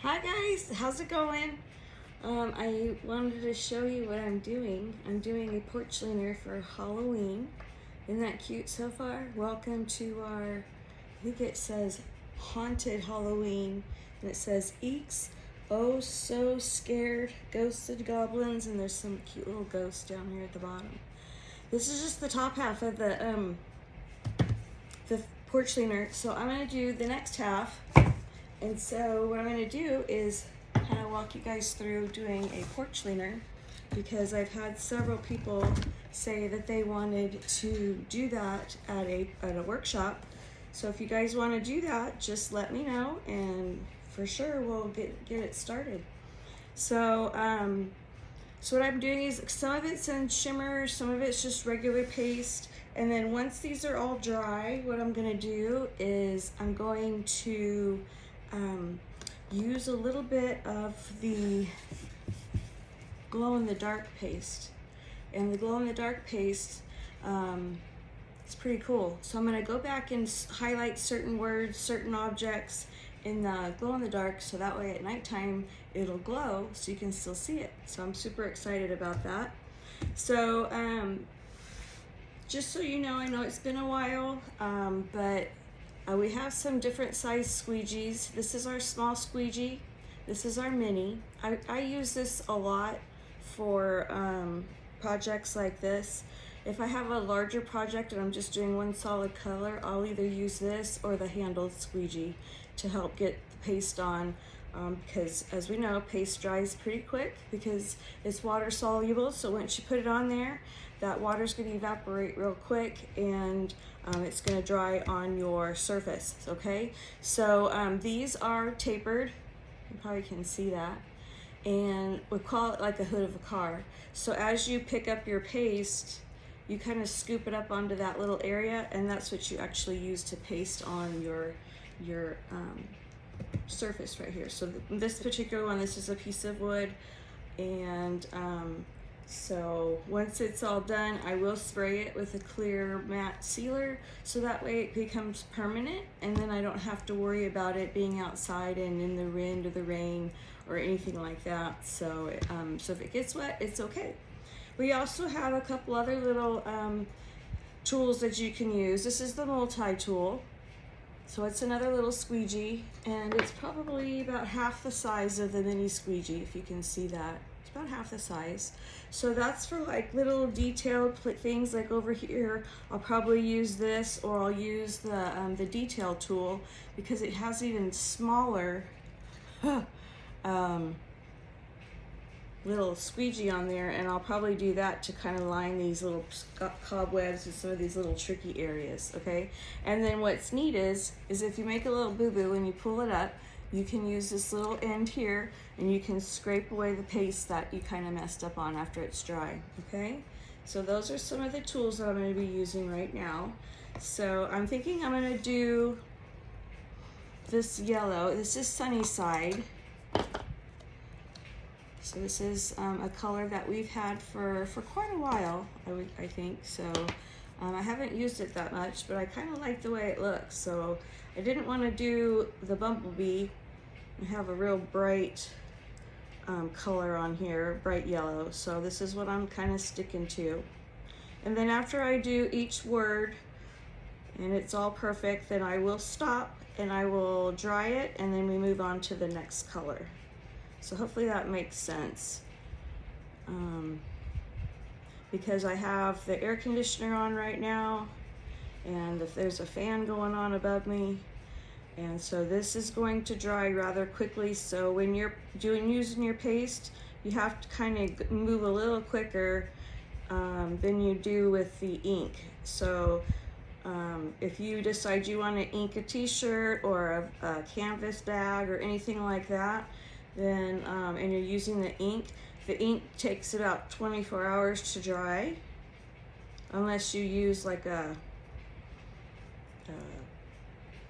Hi guys, how's it going? I wanted to show you what I'm doing. I'm doing a porch liner for Halloween. Isn't that cute so far? Welcome to our, I think it says Haunted Halloween. And it says Eeks, oh so scared, ghosted goblins, and there's some cute little ghosts down here at the bottom. This is just the top half of the porch liner. So I'm gonna do the next half. And so what I'm going to do is kind of walk you guys through doing a porch liner, because I've had several people say that they wanted to do that at a workshop. So if you guys want to do that, just let me know, and for sure we'll get it started. So so what I'm doing is some of it's in shimmer, some of it's just regular paste, and then once these are all dry, what I'm going to do is I'm going to use a little bit of the glow-in-the-dark paste. And the glow-in-the-dark paste is pretty cool. So I'm going to go back and highlight certain words, certain objects in the glow-in-the-dark, so that way at nighttime it'll glow so you can still see it. So I'm super excited about that. So just so you know, I know it's been a while, but we have some different size squeegees. This is our small squeegee. This is our mini. I use this a lot for projects like this. If I have a larger project and I'm just doing one solid color, I'll either use this or the handled squeegee to help get the paste on, because as we know, paste dries pretty quick because it's water soluble. So once you put it on there, that water's going to evaporate real quick, and it's going to dry on your surface. Okay, so these are tapered. You probably can see that, and we call it like a hood of a car. So as you pick up your paste, you kind of scoop it up onto that little area, and that's what you actually use to paste on your surface right here. So this particular one, this is a piece of wood, and so once it's all done, I will spray it with a clear matte sealer, so that way it becomes permanent, and then I don't have to worry about it being outside and in the wind or the rain or anything like that. So so if it gets wet, it's okay. We also have a couple other little tools that you can use. This is the multi-tool. So it's another little squeegee, and it's probably about half the size of the mini squeegee, if you can see that. It's about half the size. So that's for like little detailed things, like over here, I'll probably use this, or I'll use the detail tool, because it has even smaller little squeegee on there, and I'll probably do that to kind of line these little cobwebs and some of these little tricky areas. Okay, and then what's neat is if you make a little boo-boo and you pull it up, you can use this little end here, and you can scrape away the paste that you kind of messed up on after it's dry. Okay, so those are some of the tools that I'm going to be using right now. So I'm thinking I'm going to do this yellow. This is Sunnyside. So this is a color that we've had for quite a while, I think. So I haven't used it that much, but I kind of like the way it looks. So I didn't want to do the bumblebee and have a real bright color on here, bright yellow. So this is what I'm kind of sticking to. And then after I do each word and it's all perfect, then I will stop and I will dry it, and then we move on to the next color. So hopefully that makes sense. Because I have the air conditioner on right now, and if there's a fan going on above me, and so this is going to dry rather quickly. So when you're using your paste, you have to kind of move a little quicker than you do with the ink. So if you decide you want to ink a t-shirt or a canvas bag or anything like that, then and you're using the ink takes about 24 hours to dry, unless you use like a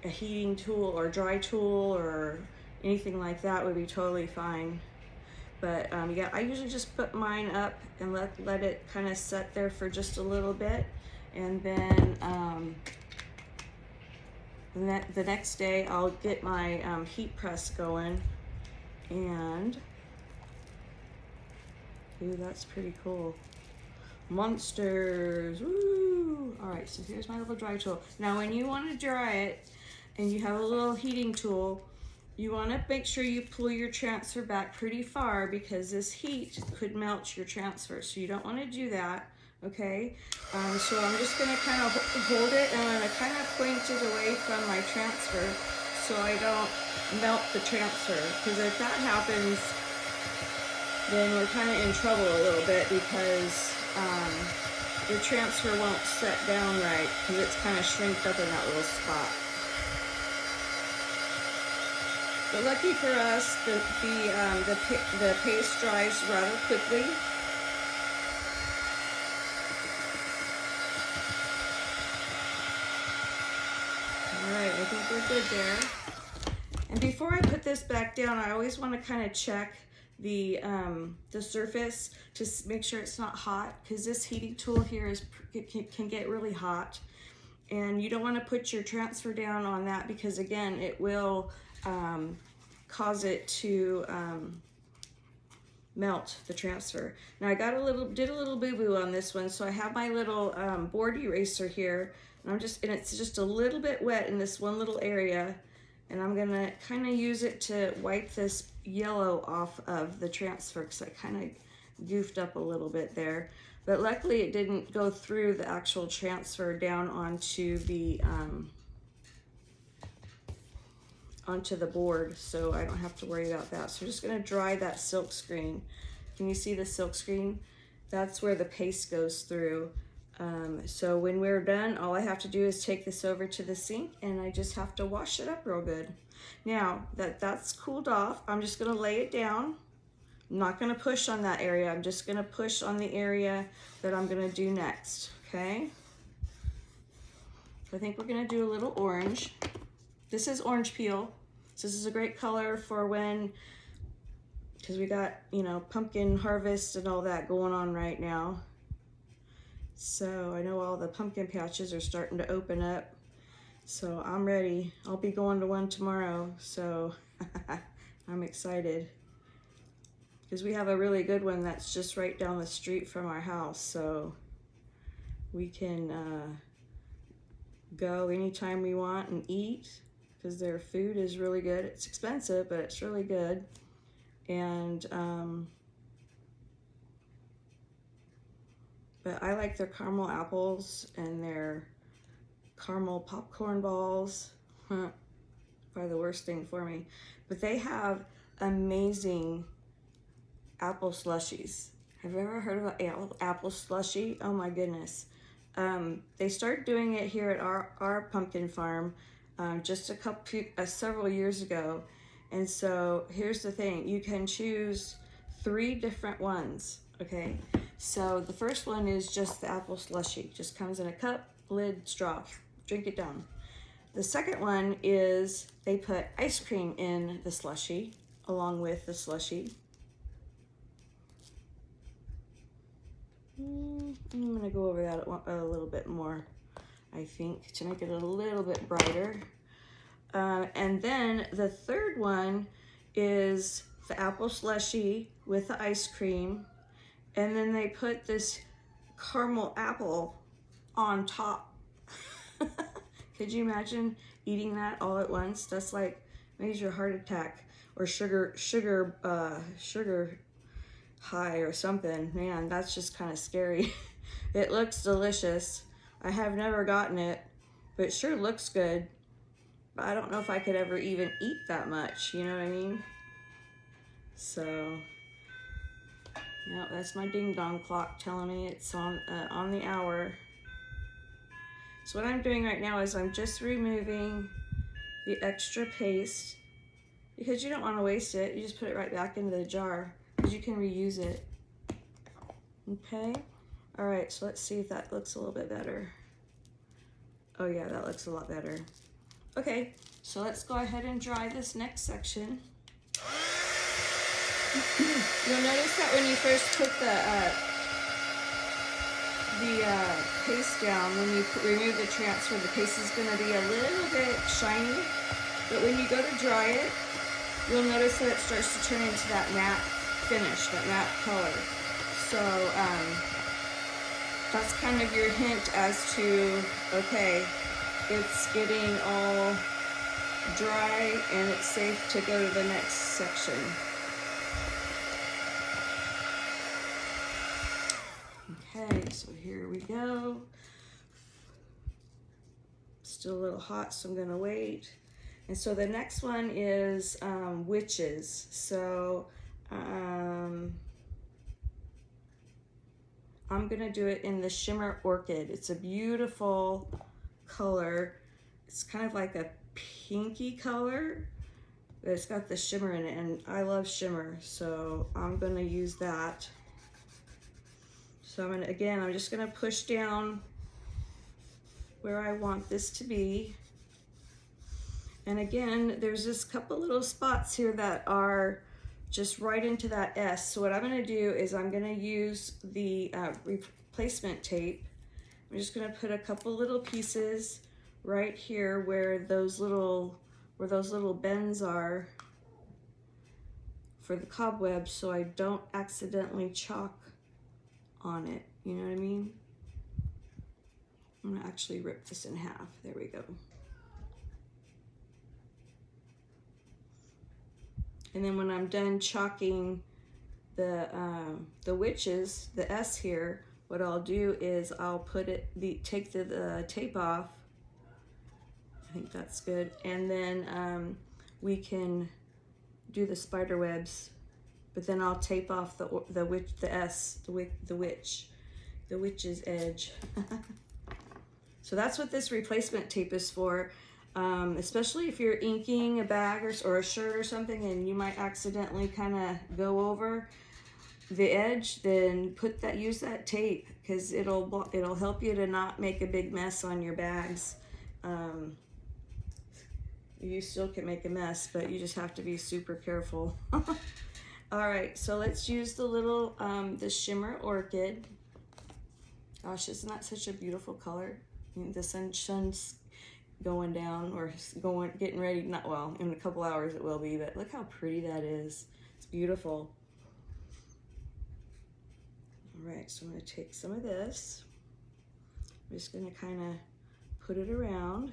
heating tool or dry tool or anything like that would be totally fine. But yeah, I usually just put mine up and let it kind of set there for just a little bit, and then the next day I'll get my heat press going, And, ooh, that's pretty cool. Monsters, woo! All right, so here's my little dry tool. Now when you want to dry it and you have a little heating tool, you want to make sure you pull your transfer back pretty far because this heat could melt your transfer. So you don't want to do that, okay? So I'm just going to kind of hold it and I'm going to kind of point it away from my transfer so I don't melt the transfer. Because if that happens, then we're kind of in trouble a little bit because the transfer won't set down right because it's kind of shrinked up in that little spot. But lucky for us, the paste dries rather quickly. All right, I think we're good there. And before I put this back down, I always want to kind of check the surface to make sure it's not hot because this heating tool here can get really hot, and you don't want to put your transfer down on that because again it will cause it to melt the transfer. Now I did a little boo-boo on this one, so I have my little board eraser here, and it's just a little bit wet in this one little area. And I'm gonna kind of use it to wipe this yellow off of the transfer because I kind of goofed up a little bit there. But luckily it didn't go through the actual transfer down onto the board, so I don't have to worry about that. So I'm just gonna dry that silk screen. Can you see the silk screen? That's where the paste goes through. So when we're done, all I have to do is take this over to the sink and I just have to wash it up real good. Now that that's cooled off, I'm just gonna lay it down. I'm not gonna push on that area. I'm just gonna push on the area that I'm gonna do next, okay? I think we're gonna do a little orange. This is orange peel. So this is a great color for when, because we got, you know, pumpkin harvest and all that going on right now. So I know all the pumpkin patches are starting to open up. So I'm ready. I'll be going to one tomorrow. So I'm excited. Because we have a really good one that's just right down the street from our house. So we can go anytime we want and eat. Because their food is really good. It's expensive, but it's really good. And but I like their caramel apples and their caramel popcorn balls. Probably the worst thing for me. But they have amazing apple slushies. Have you ever heard of an apple slushie? Oh my goodness. They started doing it here at our pumpkin farm just several years ago. And so here's the thing, you can choose 3 different ones, okay? So the first one is just the apple slushie, just comes in a cup, lid, straw, drink it down. The second one is they put ice cream in the slushie along with the slushie. I'm gonna go over that a little bit more, I think, to make it a little bit brighter. And then the third one is the apple slushie with the ice cream. And then they put this caramel apple on top. Could you imagine eating that all at once? That's like major heart attack or sugar high or something. Man, that's just kind of scary. It looks delicious. I have never gotten it, but it sure looks good. But I don't know if I could ever even eat that much, you know what I mean? So, yeah, that's my ding dong clock telling me it's on the hour. So what I'm doing right now is I'm just removing the extra paste because you don't want to waste it. You just put it right back into the jar because you can reuse it. Okay. All right, so let's see if that looks a little bit better. Oh yeah, that looks a lot better. Okay, so let's go ahead and dry this next section. You'll notice that when you first put the paste down, when you remove the transfer, the paste is going to be a little bit shiny. But when you go to dry it, you'll notice that it starts to turn into that matte finish, that matte color. So that's kind of your hint as to, okay, it's getting all dry and it's safe to go to the next section. Okay, so here we go. Still a little hot, so I'm gonna wait. And so the next one is witches. So I'm gonna do it in the Shimmer Orchid. It's a beautiful color. It's kind of like a pinky color, but it's got the shimmer in it, and I love shimmer, so I'm gonna use that. So I'm just gonna push down where I want this to be. And again, there's this couple little spots here that are just right into that S. So what I'm gonna do is I'm gonna use the replacement tape. I'm just gonna put a couple little pieces right here where those little bends are for the cobwebs, so I don't accidentally chalk on it. You know what I mean? I'm gonna actually rip this in half. There we go. And then when I'm done chalking the witches, the S here, what I'll do is I'll put take the tape off. I think that's good. And then we can do the spider webs, but then I'll tape off the witch's edge. So that's what this replacement tape is for. Especially if you're inking a bag or a shirt or something and you might accidentally kind of go over the edge, then use that tape, because it'll help you to not make a big mess on your bags. You still can make a mess, but you just have to be super careful. All right, so let's use the little the Shimmer Orchid. Gosh, isn't that such a beautiful color? I mean, the sun's going down, or getting ready. Not well, in a couple hours it will be, but look how pretty that is. It's beautiful. All right, so I'm going to take some of this. I'm just going to kind of put it around.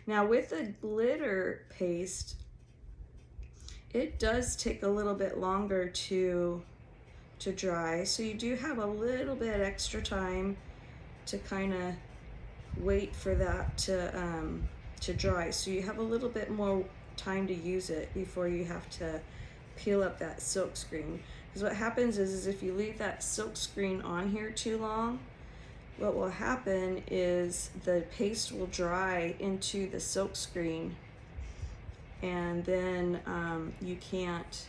Now with the glitter paste, it does take a little bit longer to dry, so you do have a little bit extra time to kind of wait for that to dry. So you have a little bit more time to use it before you have to peel up that silk screen. Because what happens is if you leave that silk screen on here too long, what will happen is the paste will dry into the silk screen, and then you can't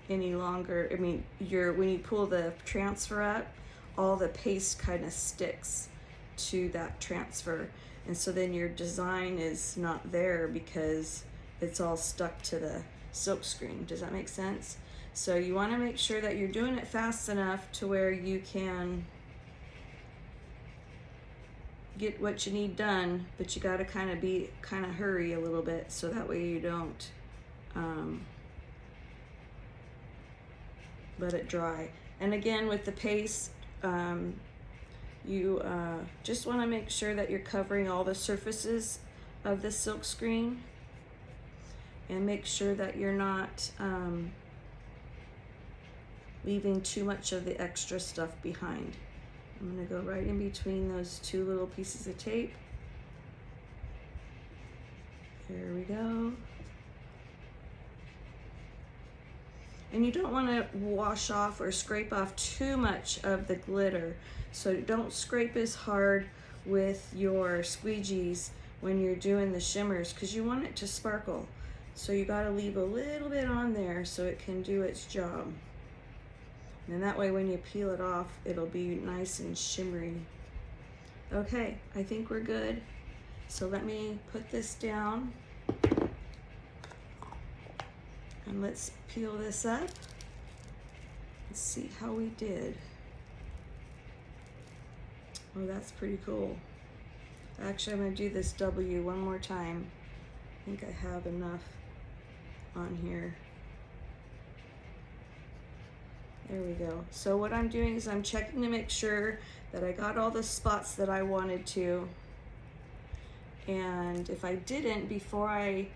any longer, I mean, when you pull the transfer up, all the paste kind of sticks to that transfer, and so then your design is not there because it's all stuck to the silk screen. Does that make sense? So you want to make sure that you're doing it fast enough to where you can get what you need done, but you got to kind of hurry a little bit, so that way you don't let it dry. And again, with the paste, you just want to make sure that you're covering all the surfaces of the silk screen, and make sure that you're not leaving too much of the extra stuff behind. I'm going to go right in between those two little pieces of tape. There we go. And you don't want to wash off or scrape off too much of the glitter. So don't scrape as hard with your squeegees when you're doing the shimmers, because you want it to sparkle. So you got to leave a little bit on there so it can do its job. And that way when you peel it off, it'll be nice and shimmery. Okay, I think we're good. So let me put this down. And let's peel this up. Let's see how we did. Oh, that's pretty cool. Actually, I'm gonna do this W one more time I think I have enough on here. There we go. So what I'm doing is I'm checking to make sure that I got all the spots that I wanted to. And if I didn't, before I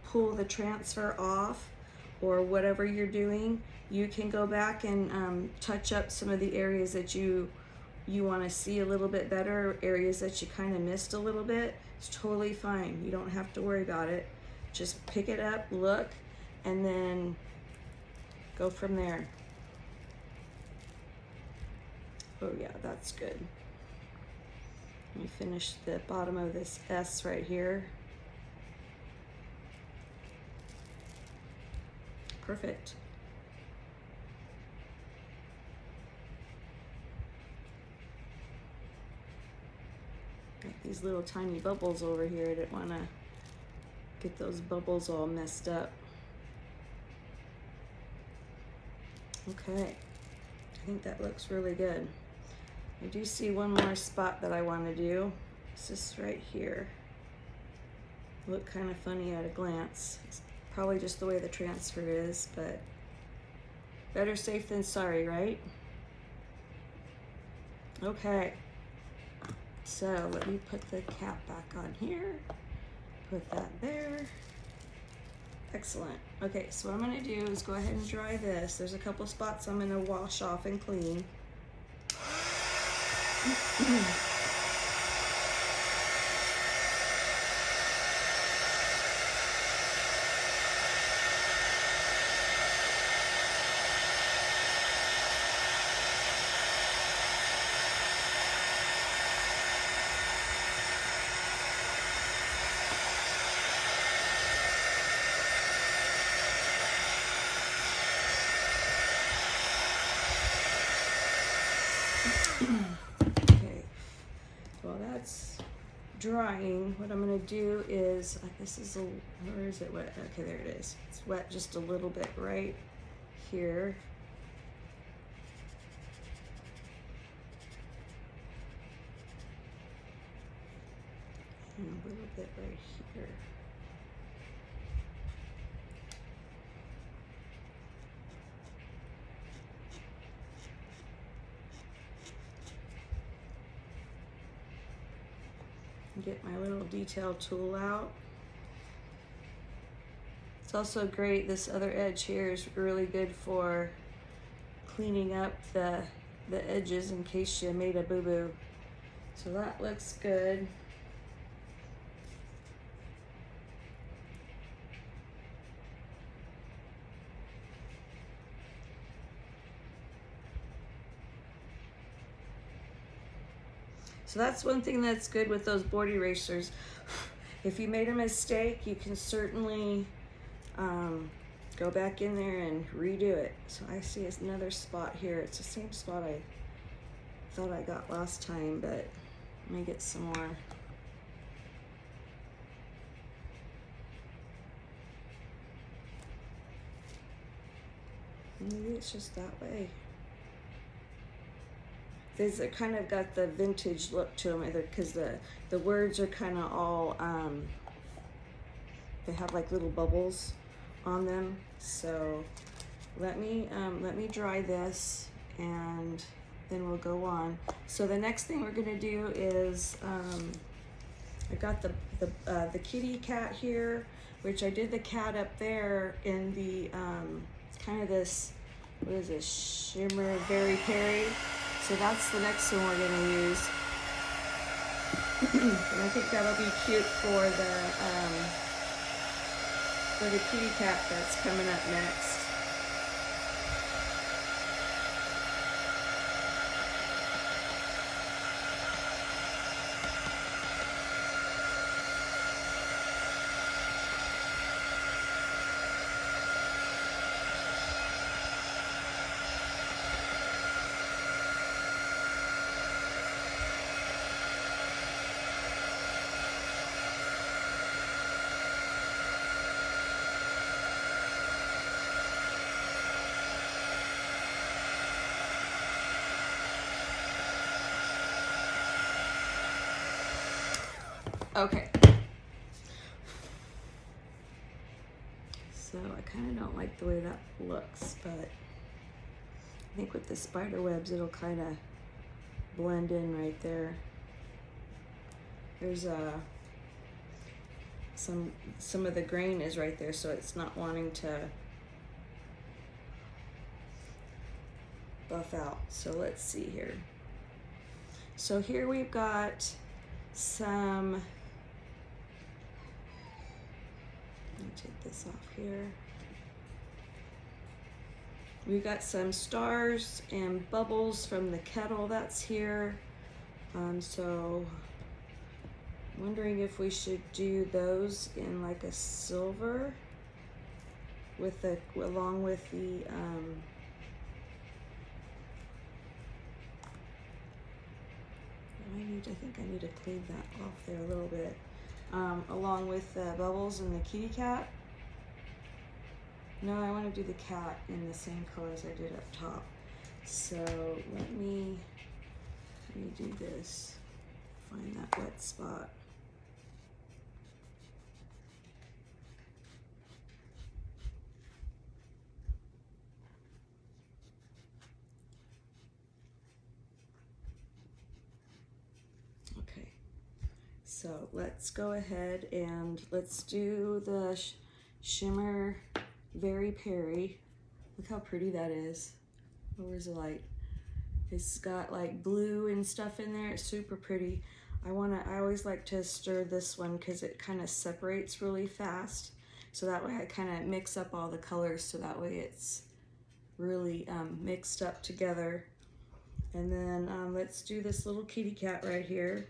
pull the transfer off or whatever you're doing, you can go back and touch up some of the areas that you want to see a little bit better, areas that you kind of missed a little bit. It's totally fine. You don't have to worry about it. Just pick it up, look, and then go from there. Oh yeah, that's good. Let me finish the bottom of this S right here. Perfect. Got these little tiny bubbles over here. I didn't want to get those bubbles all messed up. Okay, I think that looks really good. I do see one more spot that I want to do. It's this right here. Look kind of funny at a glance. It's probably just the way the transfer is, but better safe than sorry, right? Okay, so let me put the cap back on here. Put that there. Excellent. Okay, so what I'm going to do is go ahead and dry this. There's a couple spots I'm going to wash off and clean. Okay, well that's drying. What I'm gonna do is, this is where is it wet? Okay, there it is. It's wet just a little bit right here. And a little bit right here. Get my little detail tool out. It's also great, this other edge here is really good for cleaning up the edges in case you made a boo-boo. So that looks good. So that's one thing that's good with those board erasers. If you made a mistake, you can certainly go back in there and redo it. So I see another spot here. It's the same spot I thought I got last time, but let me get some more. Maybe it's just that way. These are kind of got the vintage look to them, because the words are kind of all, they have like little bubbles on them. So let me dry this and then we'll go on. So the next thing we're gonna do is, I got the kitty cat here, which I did the cat up there in the, kind of this, what is this, Shimmer Peri. So that's the next one we're gonna use. And I think that'll be cute for the kitty cat that's coming up next. Okay. So I kind of don't like the way that looks, but I think with the spider webs it'll kind of blend in right there. There's some of the grain is right there, so it's not wanting to buff out. So let's see here. So here we've got some, let me take this off here. We've got some stars and bubbles from the kettle that's here. So wondering if we should do those in like a silver with the, along with the I think I need to clean that off there a little bit. Along with the bubbles and the kitty cat. No, I want to do the cat in the same color as I did up top. So let me do this. Find that wet spot. Okay, so let's go ahead and let's do the Shimmer Peri. Look how pretty that is. Oh, where's the light? It's got like blue and stuff in there. It's super pretty. I always like to stir this one because it kind of separates really fast. So that way I kind of mix up all the colors so that way it's really mixed up together. And then let's do this little kitty cat right here.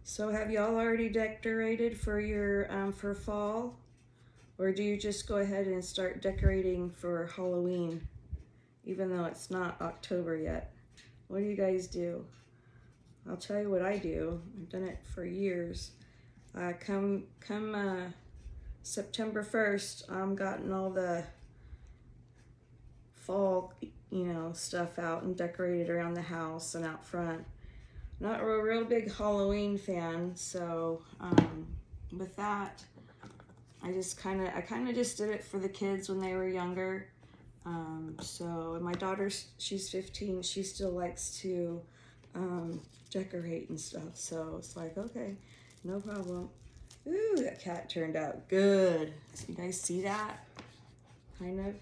So have y'all already decorated for your for fall, or do you just go ahead and start decorating for Halloween even though it's not October yet? What do you guys do? I'll tell you what I do. I've done it for years. Come September 1st, I'm gotten all the fall, stuff out and decorated around the house and out front. Not a real big Halloween fan, so with that, I kind of just did it for the kids when they were younger. So my daughter, she's 15, she still likes to decorate and stuff, so it's like, okay, no problem. Ooh, that cat turned out good. So you guys see that? Kind of.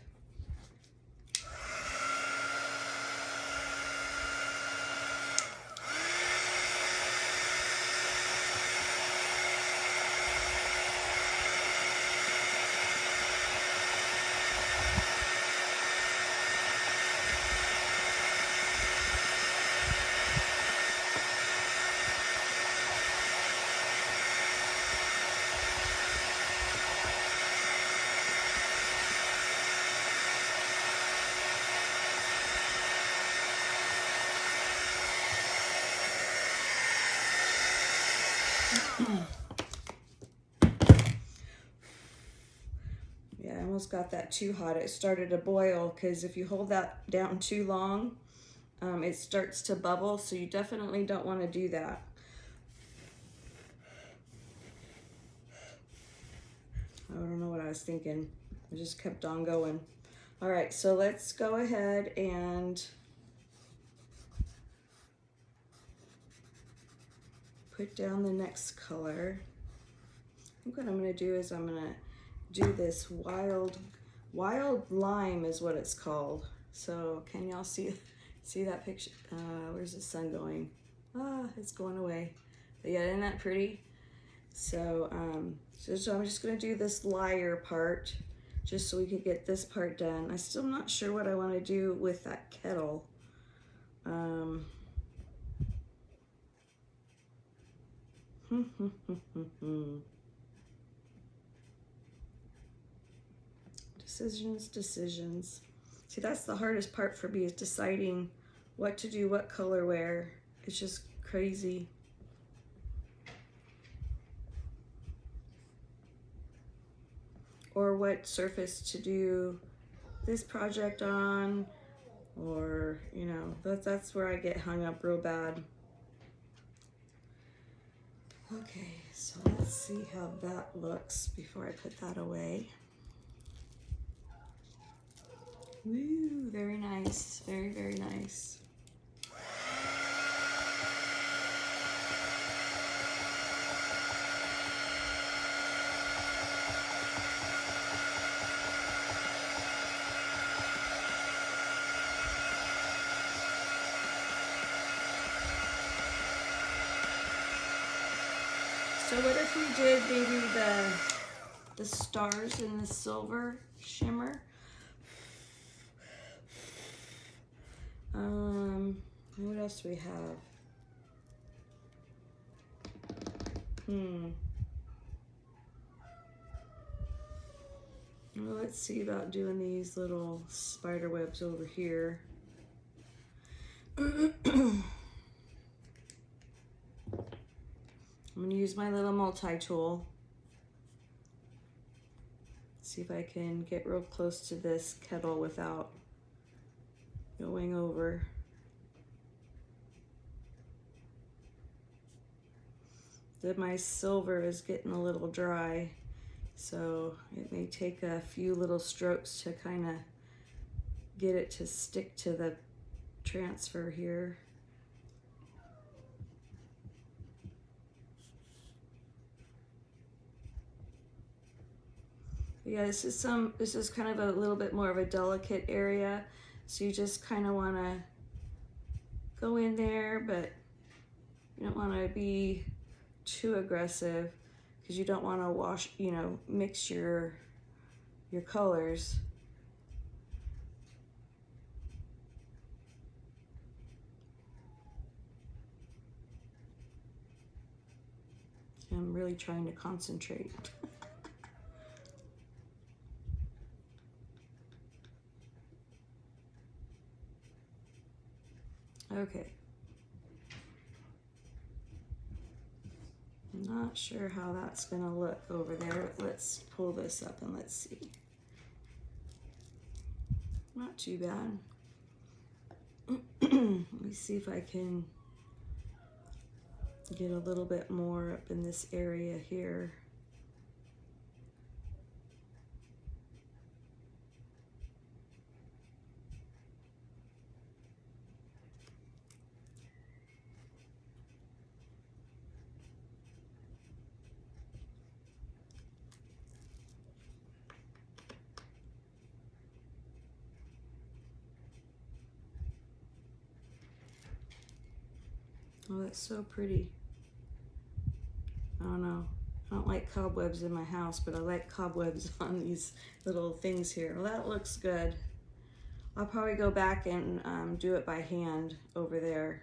Yeah, I almost got that too hot. It started to boil because if you hold that down too long, it starts to bubble, so you definitely don't want to do that. I don't know what I was thinking. I just kept on going. All right, so let's go ahead and put down the next color. I think what I'm going to do is I'm going to do this wild lime is what it's called. So can y'all see that picture? Where's the sun going? It's going away. But yeah, isn't that pretty? So so I'm just going to do this layer part just so we could get this part done. I'm still not sure what I want to do with that kettle. Decisions. See, that's the hardest part for me, is deciding what to do, what color where. It's just crazy. Or what surface to do this project on. or, you know, that's where I get hung up real bad. Okay, so let's see how that looks before I put that away. Woo, very nice, very, very nice. So what if we did maybe the stars in the silver shimmer? What else do we have? Well, let's see about doing these little spider webs over here. I'm gonna use my little multi-tool. See if I can get real close to this kettle without going over. My silver is getting a little dry, so it may take a few little strokes to kind of get it to stick to the transfer here. Yeah, this is kind of a little bit more of a delicate area, so you just kind of want to go in there, but you don't want to be too aggressive because you don't want to wash, you know, mix your colors. I'm really trying to concentrate. Okay. I'm not sure how that's gonna look over there. Let's pull this up and let's see. Not too bad. Let me see if I can get a little bit more up in this area here. Oh, that's so pretty. I don't know. I don't like cobwebs in my house, but I like cobwebs on these little things here. Well, that looks good. I'll probably go back and do it by hand over there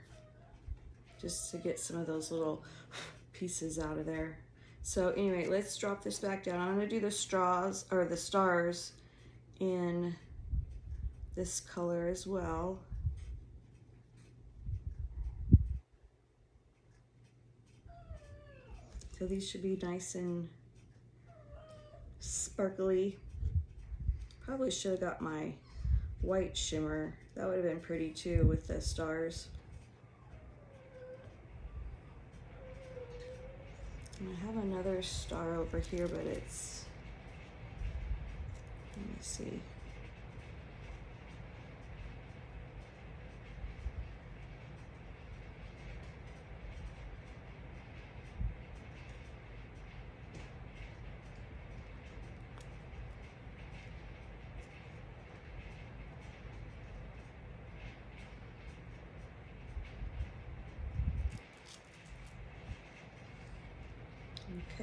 just to get some of those little pieces out of there. So anyway, let's drop this back down. I'm gonna do the straws or the stars in this color as well. So these should be nice and sparkly. Probably should have got my white shimmer. That would have been pretty too with the stars. And I have another star over here, but it's, let me see.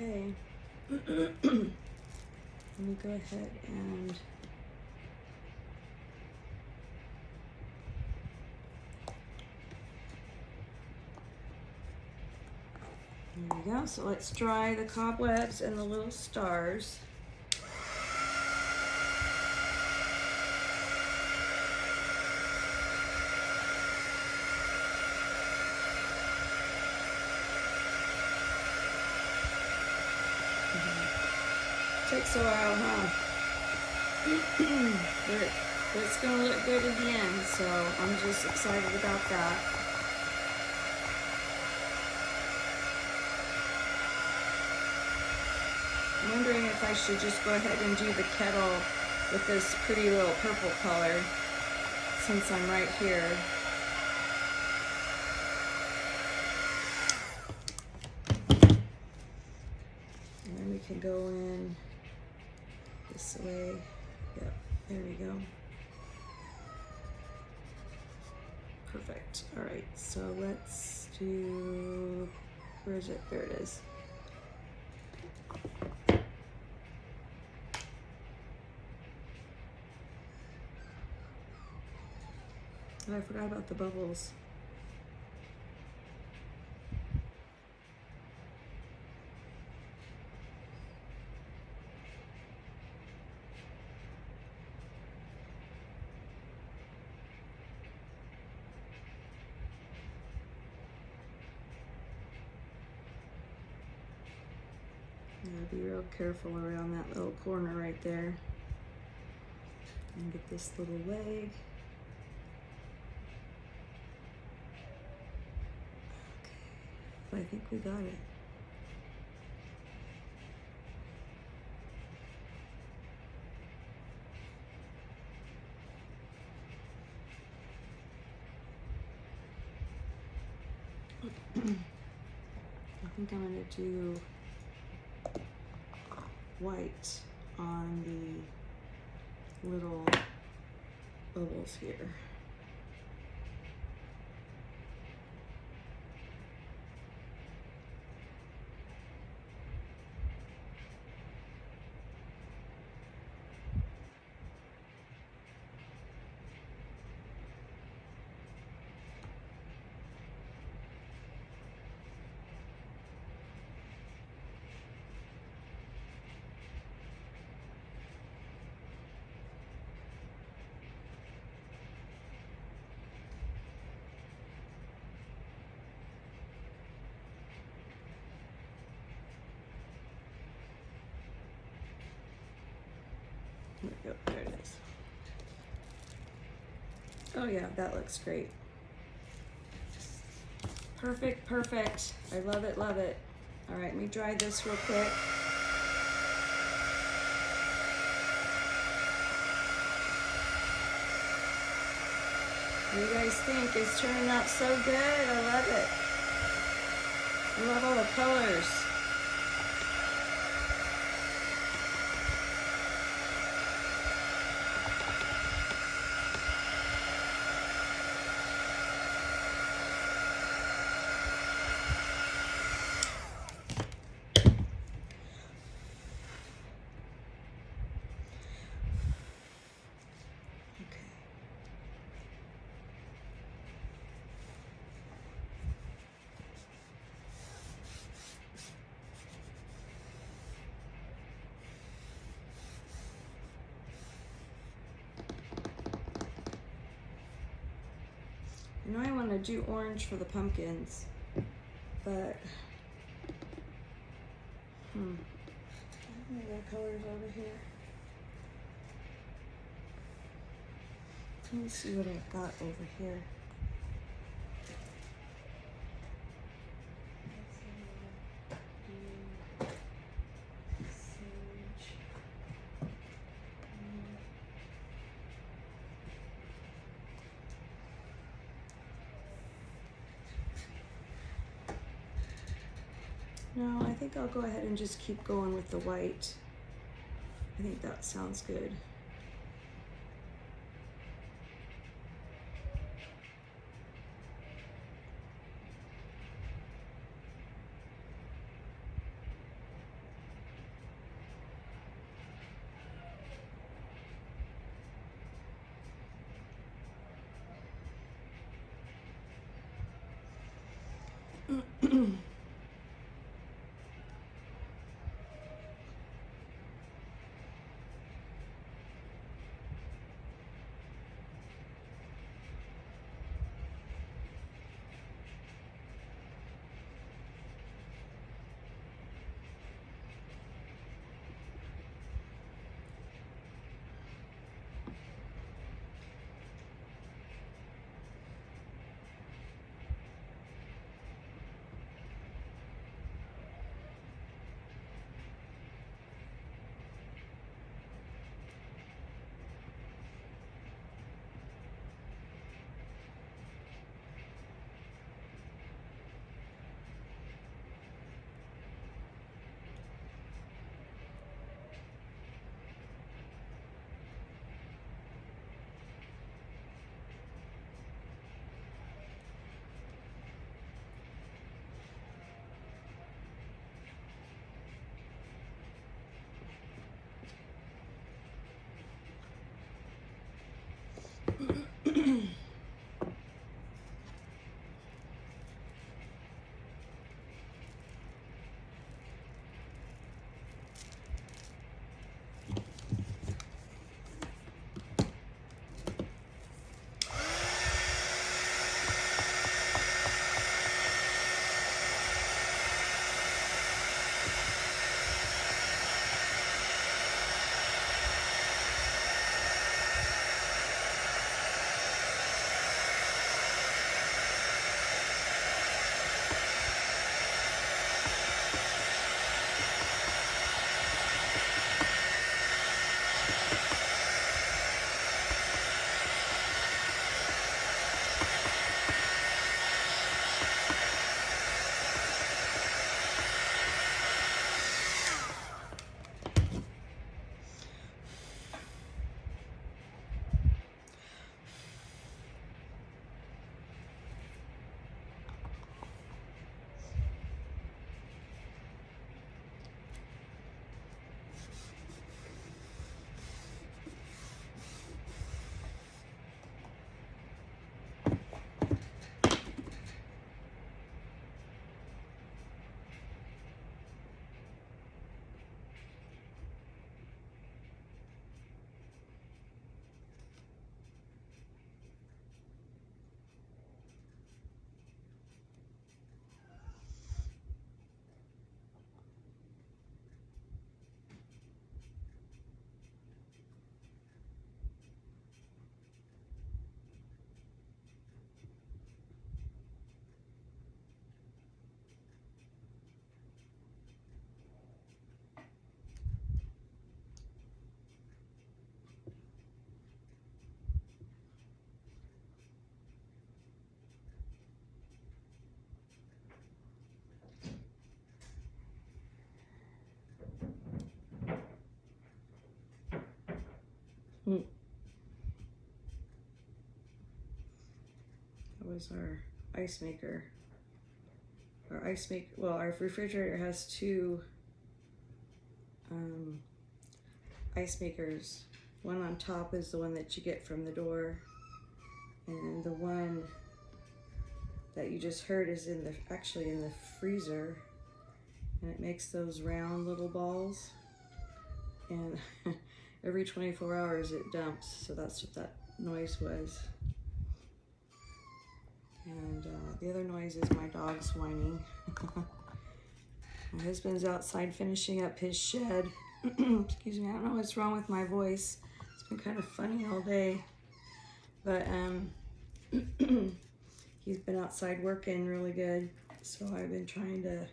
Okay, let me go ahead and there we go. So let's dry the cobwebs and the little stars. Takes a while, huh? But it's gonna look good at the end, so I'm just excited about that. I'm wondering if I should just go ahead and do the kettle with this pretty little purple color since I'm right here. And then we can go in this way. Yep, there we go. Perfect. All right, so let's do, where is it? There it is. Oh, I forgot about the bubbles. Yeah, be real careful around that little corner right there. And get this little leg. Okay, I think we got it. I think I'm gonna do white on the little bubbles here. There we go, there it is. Oh yeah, that looks great. Perfect, perfect. I love it, love it. All right, let me dry this real quick. What do you guys think? It's turning out so good. I love it. I love all the colors. I know I want to do orange for the pumpkins, but I got colors over here. Let me see what I've got over here. No, I think I'll go ahead and just keep going with the white. I think that sounds good. That was our ice maker. Well, our refrigerator has two ice makers. One on top is the one that you get from the door, and the one that you just heard is actually in the freezer, and it makes those round little balls, and every 24 hours it dumps, so that's what that noise was. And the other noise is my dog's whining. My husband's outside finishing up his shed. Excuse me, I don't know what's wrong with my voice. It's been kind of funny all day. But he's been outside working really good. So I've been trying to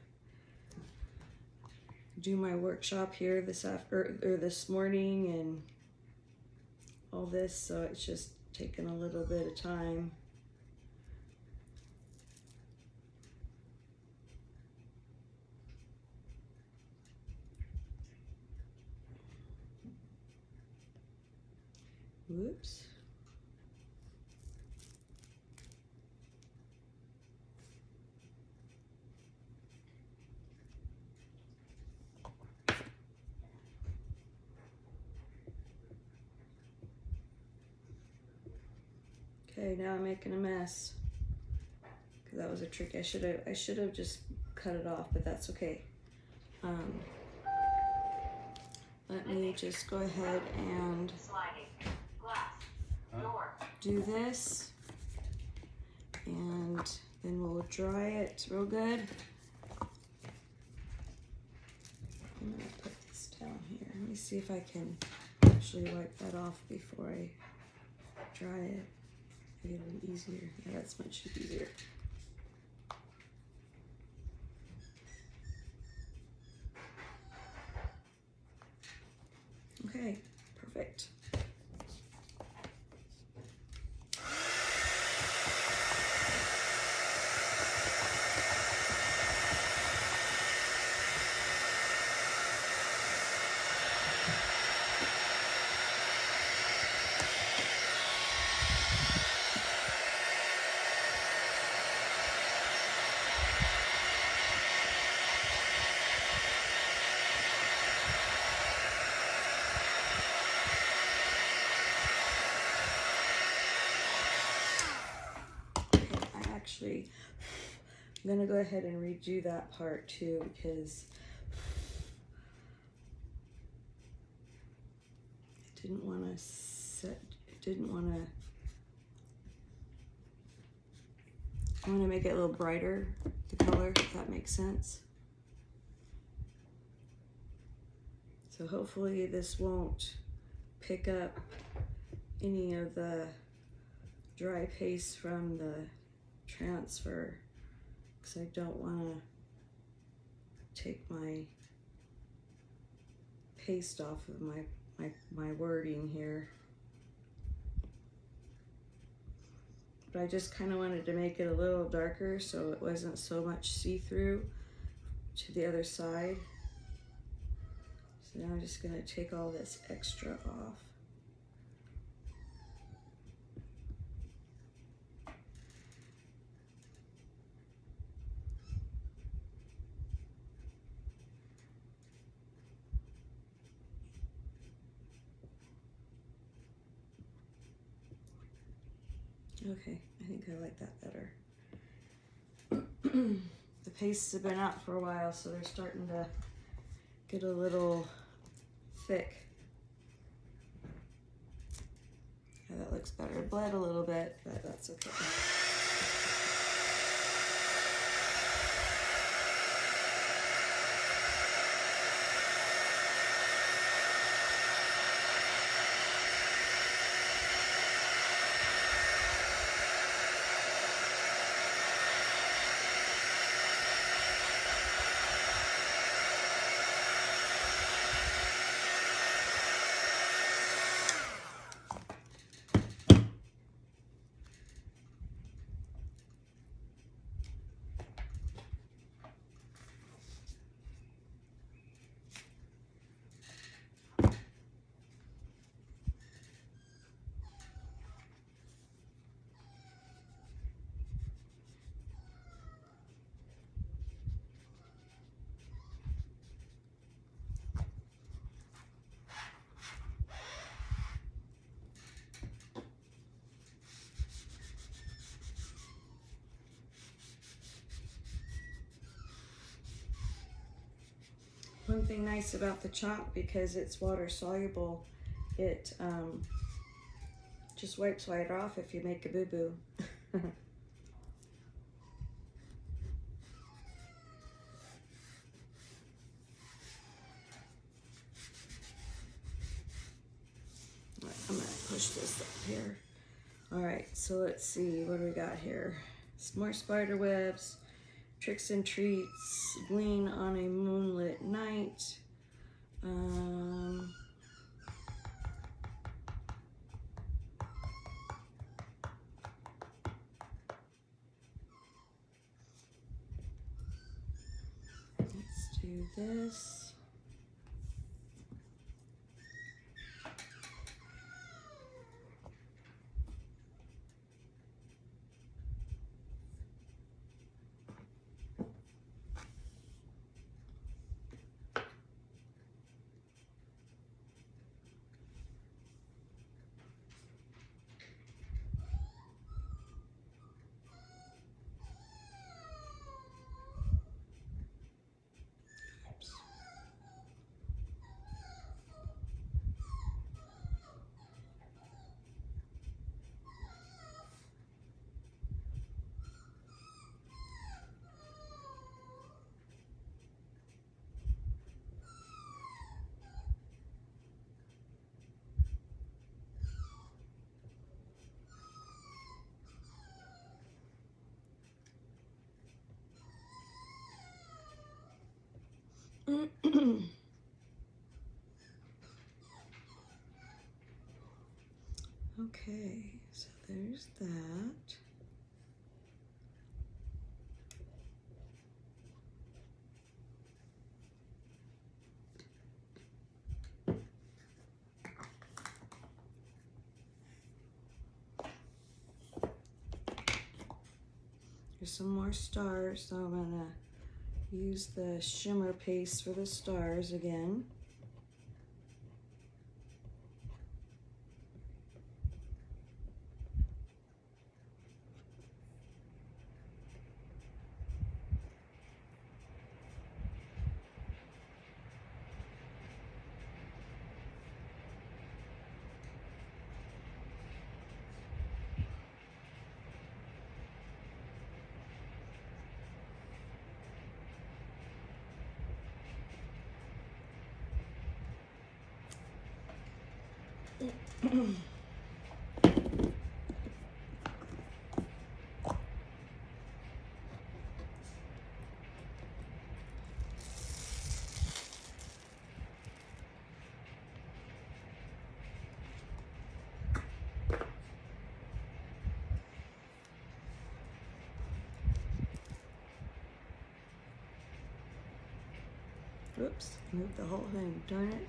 do my workshop here this morning and all this. So it's just taken a little bit of time. Whoops. Okay, now I'm making a mess. Cause that was a trick. I should have just cut it off, but that's okay. Let me just go ahead and do this, and then we'll dry it real good. I'm gonna put this down here. Let me see if I can actually wipe that off before I dry it. Maybe it'll be easier. Yeah, that's much easier. Okay, perfect. I'm gonna go ahead and redo that part too, because I didn't want to make it a little brighter, the color, if that makes sense. So hopefully this won't pick up any of the dry paste from the transfer, because I don't want to take my paste off of my wording here. But I just kind of wanted to make it a little darker so it wasn't so much see-through to the other side. So now I'm just going to take all this extra off. Okay, I think I like that better. The pastes have been out for a while, so they're starting to get a little thick. Yeah, that looks better. It bled a little bit, but that's okay. One thing nice about the chalk, because it's water soluble, it just wipes right off if you make a boo-boo. I'm gonna push this up here. All right, so let's see, what do we got here? Some more spider webs, tricks and treats, glean on a moonlit night. Let's do this. Okay, so there's that. There's some more stars, so I'm gonna use the shimmer paste for the stars again. Oops, moved the whole thing, darn it.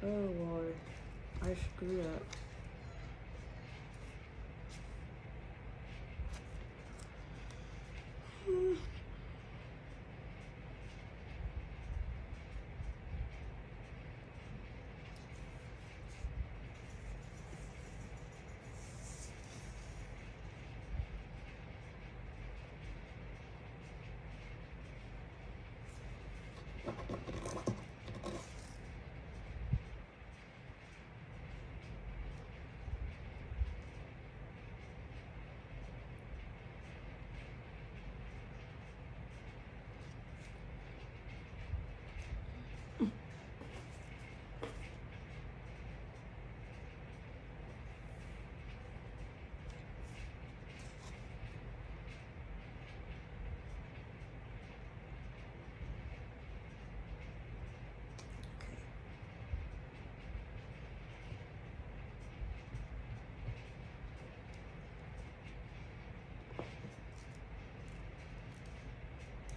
Oh Lord, I screwed up.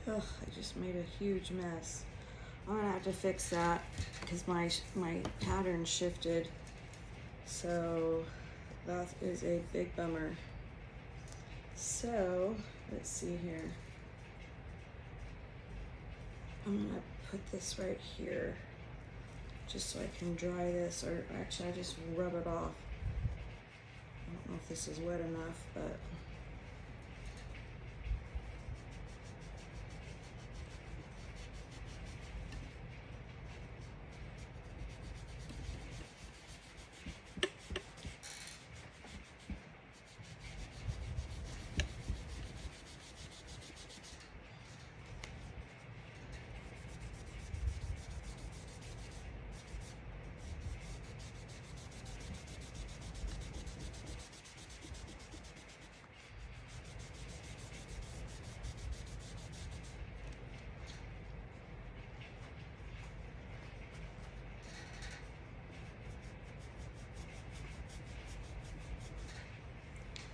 Ugh, I just made a huge mess. I'm gonna have to fix that because my pattern shifted. So That is a big bummer. So, let's see here. I'm gonna put this right here just so I can dry this, or actually I just rub it off. I don't know if this is wet enough, but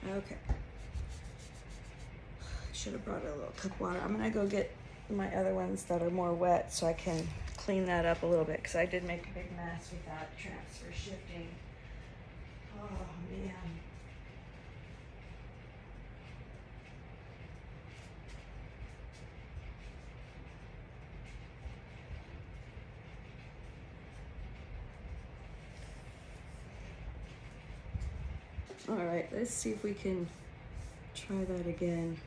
okay. I should have brought a little cup of water. I'm gonna go get my other ones that are more wet so I can clean that up a little bit, because I did make a big mess with that transfer shifting. Oh man. All right, let's see if we can try that again.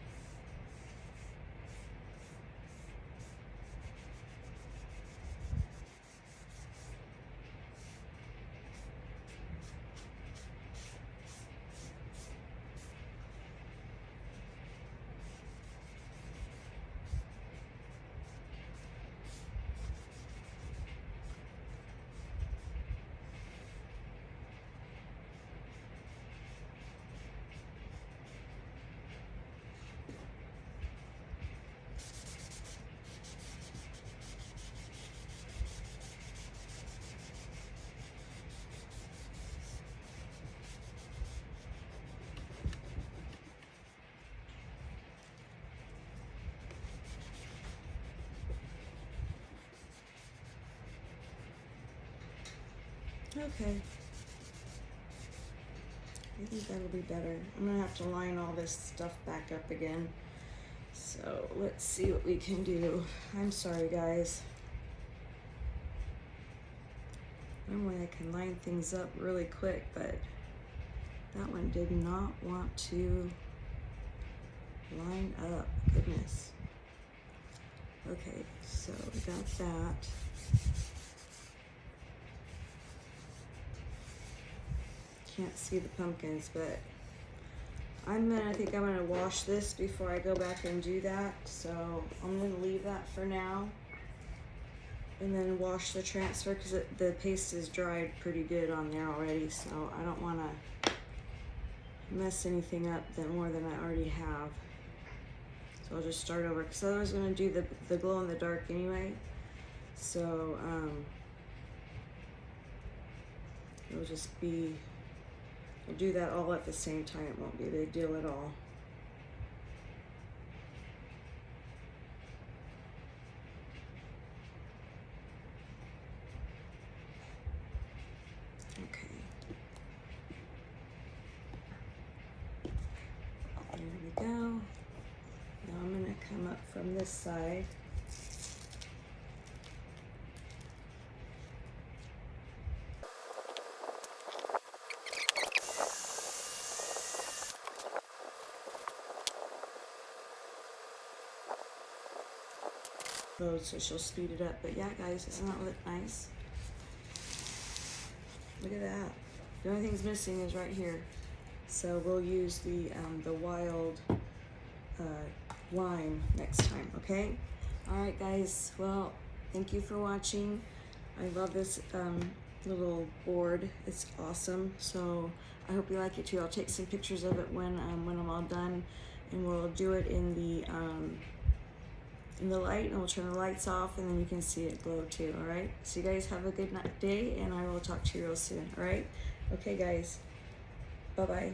Okay. I think that'll be better. I'm gonna have to line all this stuff back up again. So let's see what we can do. I'm sorry, guys. Normally I can line things up really quick, but that one did not want to line up. Goodness. Okay, so we got that. Can't see the pumpkins, but I think I'm gonna wash this before I go back and do that. So I'm gonna leave that for now, and then wash the transfer, because the paste is dried pretty good on there already. So I don't want to mess anything up more than I already have. So I'll just start over, because I was gonna do the glow in the dark anyway. So it'll just be. We'll do that all at the same time. It won't be a big deal at all. Okay. There we go. Now I'm going to come up from this side. So she'll speed it up. But yeah, guys, doesn't that look nice? Look at that. The only thing's missing is right here. So we'll use the wild lime next time, okay? All right, guys. Well, thank you for watching. I love this little board. It's awesome. So I hope you like it too. I'll take some pictures of it when I'm all done, and we'll do it in the light, and we'll turn the lights off, and then you can see it glow too. All right, so you guys have a good day, and I will talk to you real soon. All right, okay guys, bye bye.